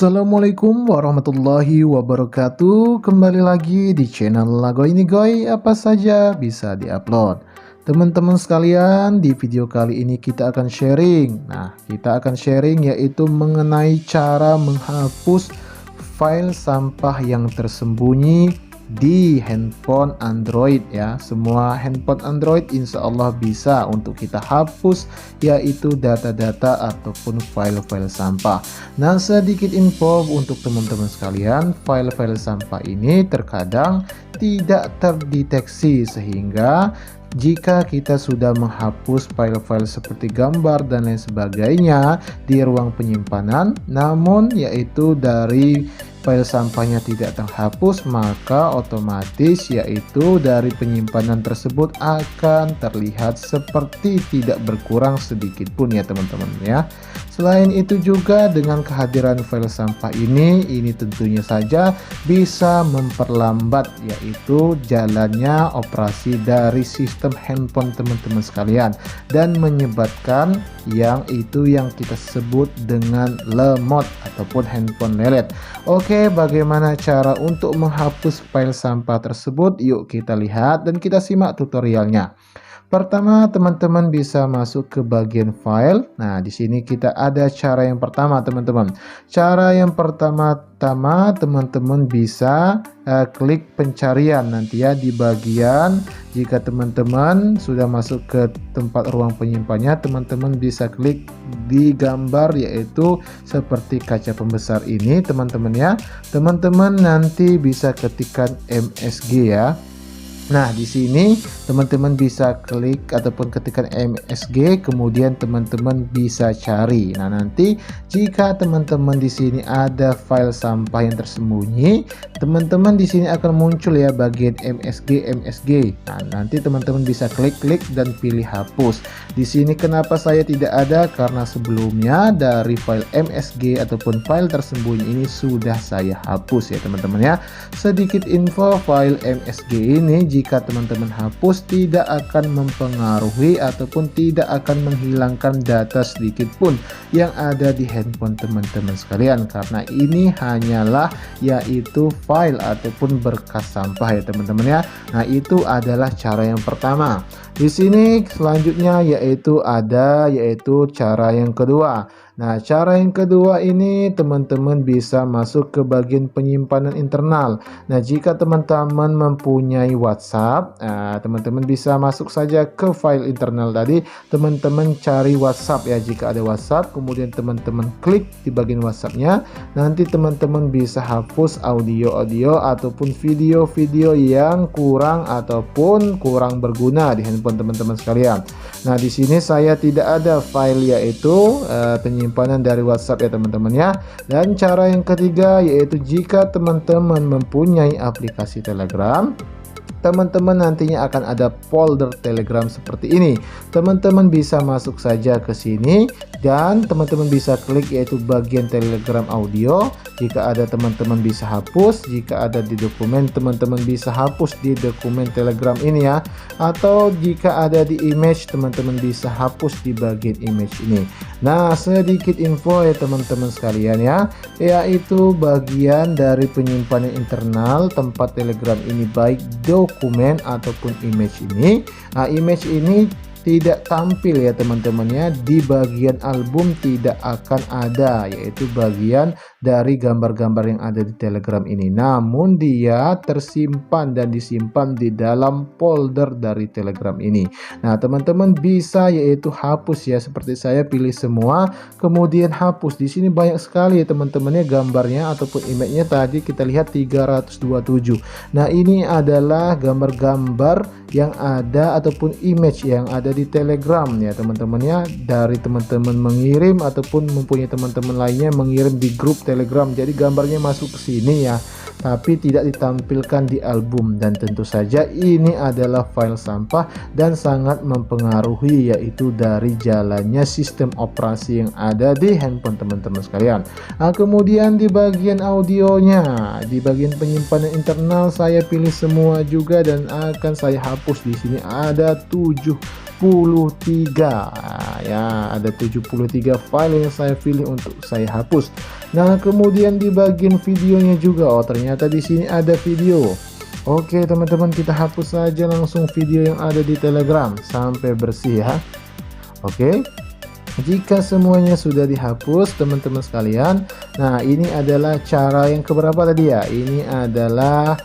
Assalamualaikum warahmatullahi wabarakatuh. Kembali lagi di channel Lago ini Goy. Apa saja bisa diupload. Teman-teman sekalian, di video kali ini kita akan sharing. Kita akan sharing yaitu mengenai cara menghapus file sampah yang tersembunyi di handphone Android ya. Semua handphone Android insya Allah bisa untuk kita hapus, yaitu data-data ataupun file-file sampah. Nah, sedikit info untuk teman-teman sekalian, file-file sampah ini terkadang tidak terdeteksi, sehingga jika kita sudah menghapus file-file seperti gambar dan lain sebagainya di ruang penyimpanan, namun yaitu dari file sampahnya tidak terhapus, maka otomatis yaitu dari penyimpanan tersebut akan terlihat seperti tidak berkurang sedikit pun ya teman-teman ya. Selain itu juga dengan kehadiran file sampah ini tentunya saja bisa memperlambat yaitu jalannya operasi dari sistem handphone teman-teman sekalian, dan menyebabkan yang kita sebut dengan lemot ataupun handphone lelet. Oke, bagaimana cara untuk menghapus file sampah tersebut? Yuk kita lihat dan kita simak tutorialnya. Pertama, teman-teman bisa masuk ke bagian file. Nah, di sini kita ada cara yang pertama, teman-teman. Cara yang pertama-tama teman-teman bisa klik pencarian nanti ya di bagian. Jika teman-teman sudah masuk ke tempat ruang penyimpannya, teman-teman bisa klik di gambar yaitu seperti kaca pembesar ini, teman-teman ya. Teman-teman nanti bisa ketikkan MSG ya. Nah, di sini teman-teman bisa klik ataupun ketikkan MSG, kemudian teman-teman bisa cari. Nah, nanti jika teman-teman di sini ada file sampah yang tersembunyi, teman-teman di sini akan muncul ya bagian MSG. Nah, nanti teman-teman bisa klik dan pilih hapus. Di sini kenapa saya tidak ada? Karena sebelumnya dari file MSG ataupun file tersembunyi ini sudah saya hapus ya teman-teman ya. Sedikit info, file MSG ini jika teman-teman hapus tidak akan mempengaruhi ataupun tidak akan menghilangkan data sedikit pun yang ada di handphone teman-teman sekalian, karena ini hanyalah yaitu file ataupun berkas sampah ya teman-teman ya. Nah, itu adalah cara yang pertama. Di sini selanjutnya yaitu cara yang kedua. Nah, cara yang kedua ini teman-teman bisa masuk ke bagian penyimpanan internal. Nah, jika teman-teman mempunyai WhatsApp, teman-teman bisa masuk saja ke file internal tadi. Teman-teman cari WhatsApp ya, jika ada WhatsApp, kemudian teman-teman klik di bagian WhatsAppnya. Nanti teman-teman bisa hapus audio-audio ataupun video-video yang kurang ataupun kurang berguna di handphone teman-teman sekalian. Nah, di sini saya tidak ada file yaitu penyimpanan dari WhatsApp ya teman-teman ya. Dan cara yang ketiga yaitu jika teman-teman mempunyai aplikasi Telegram, teman-teman nantinya akan ada folder Telegram seperti ini. Teman-teman bisa masuk saja ke sini dan teman-teman bisa klik yaitu bagian Telegram audio. Jika ada teman-teman bisa hapus, jika ada di dokumen teman-teman bisa hapus di dokumen Telegram ini ya. Atau jika ada di image teman-teman bisa hapus di bagian image ini. Nah, sedikit info ya teman-teman sekalian ya, yaitu bagian dari penyimpanan internal tempat Telegram ini, baik dokumen ataupun image ini. Nah, image ini tidak tampil ya teman-teman ya, di bagian album tidak akan ada yaitu bagian dari gambar-gambar yang ada di Telegram ini, namun dia tersimpan dan disimpan di dalam folder dari Telegram ini. Nah, teman-teman bisa yaitu hapus ya, seperti saya pilih semua kemudian hapus. Di sini banyak sekali ya teman-temannya gambarnya ataupun image-nya, tadi kita lihat 327. Nah, ini adalah gambar-gambar yang ada ataupun image yang ada di Telegram ya teman-teman ya, dari teman-teman mengirim ataupun mempunyai teman-teman lainnya mengirim di grup Telegram. Jadi gambarnya masuk ke sini ya, tapi tidak ditampilkan di album, dan tentu saja ini adalah file sampah dan sangat mempengaruhi yaitu dari jalannya sistem operasi yang ada di handphone teman-teman sekalian. Nah, kemudian di bagian audionya, di bagian penyimpanan internal saya pilih semua juga dan akan saya hapus. Di sini ada 7 Ya, ada 73 file yang saya pilih untuk saya hapus. Nah, kemudian di bagian videonya juga, oh ternyata di sini ada video. Oke teman-teman, kita hapus saja langsung video yang ada di Telegram sampai bersih ya. Oke, jika semuanya sudah dihapus teman-teman sekalian, nah ini adalah cara yang keberapa tadi ya? Ini adalah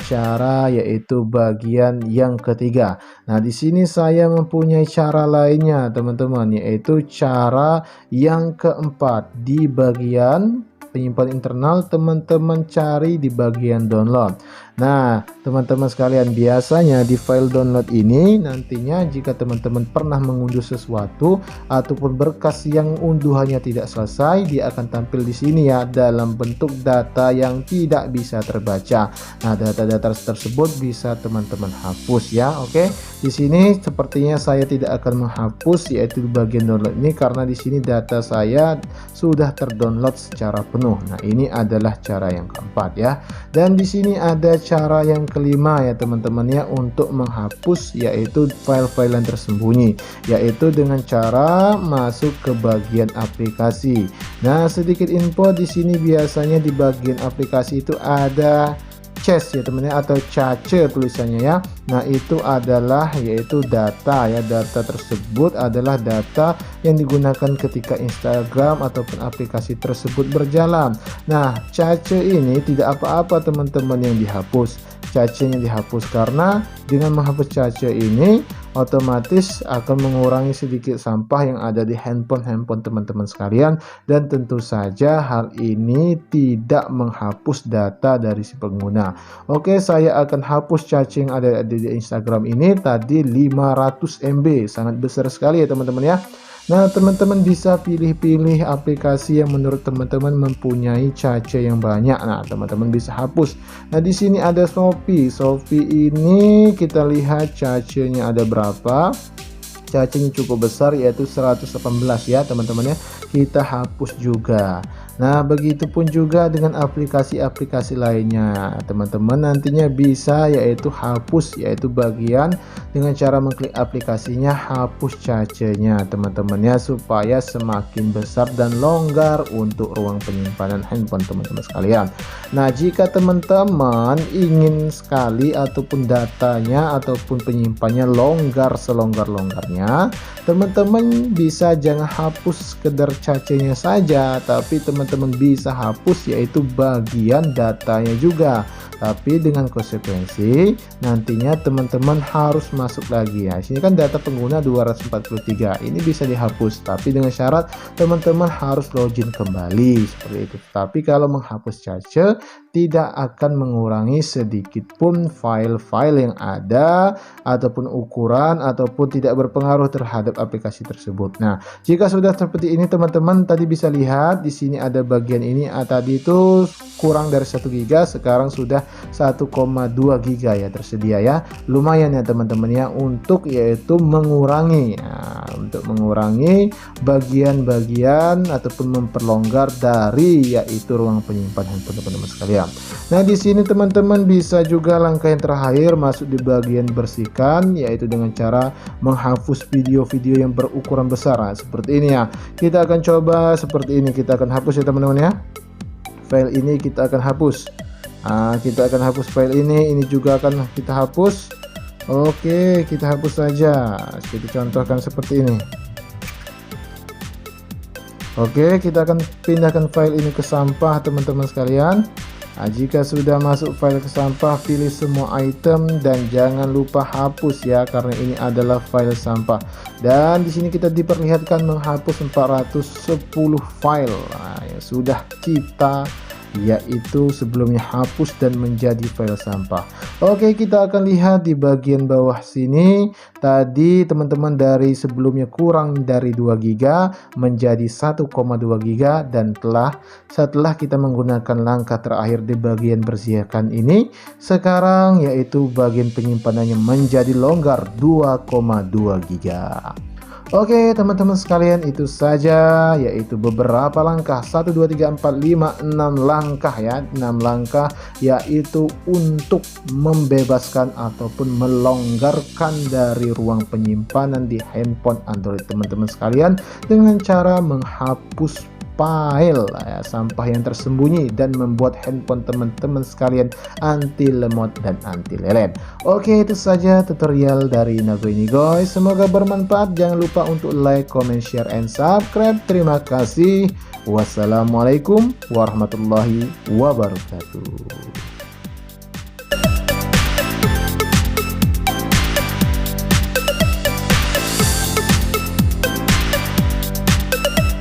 cara yaitu bagian yang ketiga. Nah, di sini saya mempunyai cara lainnya teman-teman, yaitu cara yang keempat. Di bagian penyimpanan internal, teman-teman cari di bagian download. Nah, teman-teman sekalian, biasanya di file download ini nantinya jika teman-teman pernah mengunduh sesuatu ataupun berkas yang unduhannya tidak selesai, dia akan tampil di sini ya dalam bentuk data yang tidak bisa terbaca. Nah, data-data tersebut bisa teman-teman hapus ya. Oke. Di sini sepertinya saya tidak akan menghapus yaitu di bagian download ini karena di sini data saya sudah terdownload secara penuh. Nah, ini adalah cara yang keempat ya. Dan di sini ada cara yang kelima ya teman-teman ya, untuk menghapus yaitu file-file yang tersembunyi, yaitu dengan cara masuk ke bagian aplikasi. Nah, sedikit info di sini, biasanya di bagian aplikasi itu ada cache ya teman-teman, atau cache tulisannya ya. Nah, itu adalah yaitu data ya. Data tersebut adalah data yang digunakan ketika Instagram ataupun aplikasi tersebut berjalan. Nah, cache ini tidak apa-apa teman-teman yang dihapus. Cache-nya dihapus karena dengan menghapus cache ini otomatis akan mengurangi sedikit sampah yang ada di handphone teman-teman sekalian, dan tentu saja hal ini tidak menghapus data dari si pengguna. Oke, saya akan hapus cache yang ada di Instagram ini tadi 500 MB, sangat besar sekali ya teman-teman ya. Nah, teman-teman bisa pilih-pilih aplikasi yang menurut teman-teman mempunyai cache yang banyak. Nah, teman-teman bisa hapus. Nah, di sini ada Shopee. Shopee ini kita lihat cache-nya ada berapa. Cache-nya cukup besar yaitu 118 ya teman-teman ya. Kita hapus juga. Nah, begitupun juga dengan aplikasi-aplikasi lainnya. Teman-teman nantinya bisa yaitu hapus yaitu bagian dengan cara mengklik aplikasinya, hapus cache-nya teman-teman ya, supaya semakin besar dan longgar untuk ruang penyimpanan handphone teman-teman sekalian. Nah, jika teman-teman ingin sekali ataupun datanya ataupun penyimpannya longgar selonggar-longgarnya, teman-teman bisa jangan hapus sekedar cache-nya saja, tapi teman-teman bisa hapus yaitu bagian datanya juga. Tapi dengan konsekuensi nantinya teman-teman harus masuk lagi ya. Sini kan data pengguna 243. Ini bisa dihapus tapi dengan syarat teman-teman harus login kembali seperti itu. Tapi kalau menghapus cache tidak akan mengurangi sedikit pun file-file yang ada ataupun ukuran ataupun tidak berpengaruh terhadap aplikasi tersebut. Nah, jika sudah seperti ini teman-teman, tadi bisa lihat di sini ada bagian ini, tadi itu kurang dari 1 GB, sekarang sudah 1,2 GB ya tersedia ya. Lumayan ya teman-teman ya untuk yaitu mengurangi bagian-bagian ataupun memperlonggar dari yaitu ruang penyimpanan handphone teman-teman sekalian. Nah, di sini teman-teman bisa juga langkah yang terakhir masuk di bagian bersihkan, yaitu dengan cara menghapus video-video yang berukuran besar. Nah, seperti ini ya. Kita akan coba seperti ini, kita akan hapus ya teman-teman ya. File ini kita akan hapus. Kita akan hapus file ini juga akan kita hapus. Oke, kita hapus saja. Kita contohkan seperti ini. Oke, kita akan pindahkan file ini ke sampah teman-teman sekalian. Nah, jika sudah masuk file ke sampah, pilih semua item dan jangan lupa hapus ya, karena ini adalah file sampah. Dan di sini kita diperlihatkan menghapus 410 file. Nah, yang sudah kita yaitu sebelumnya hapus dan menjadi file sampah. Oke, kita akan lihat di bagian bawah sini. Tadi teman-teman dari sebelumnya kurang dari 2 GB menjadi 1,2 GB, dan setelah kita menggunakan langkah terakhir di bagian bersihkan ini, sekarang yaitu bagian penyimpanannya menjadi longgar 2,2 GB. Oke teman-teman sekalian, itu saja yaitu beberapa langkah 1 2 3 4 5 6 langkah ya, 6 langkah yaitu untuk membebaskan ataupun melonggarkan dari ruang penyimpanan di handphone Android teman-teman sekalian dengan cara menghapus file ya, sampah yang tersembunyi dan membuat handphone teman-teman sekalian anti lemot dan anti lelet. Oke, itu saja tutorial dari Nago ini guys, semoga bermanfaat. Jangan lupa untuk like, comment, share, and subscribe. Terima kasih. Wassalamualaikum warahmatullahi wabarakatuh.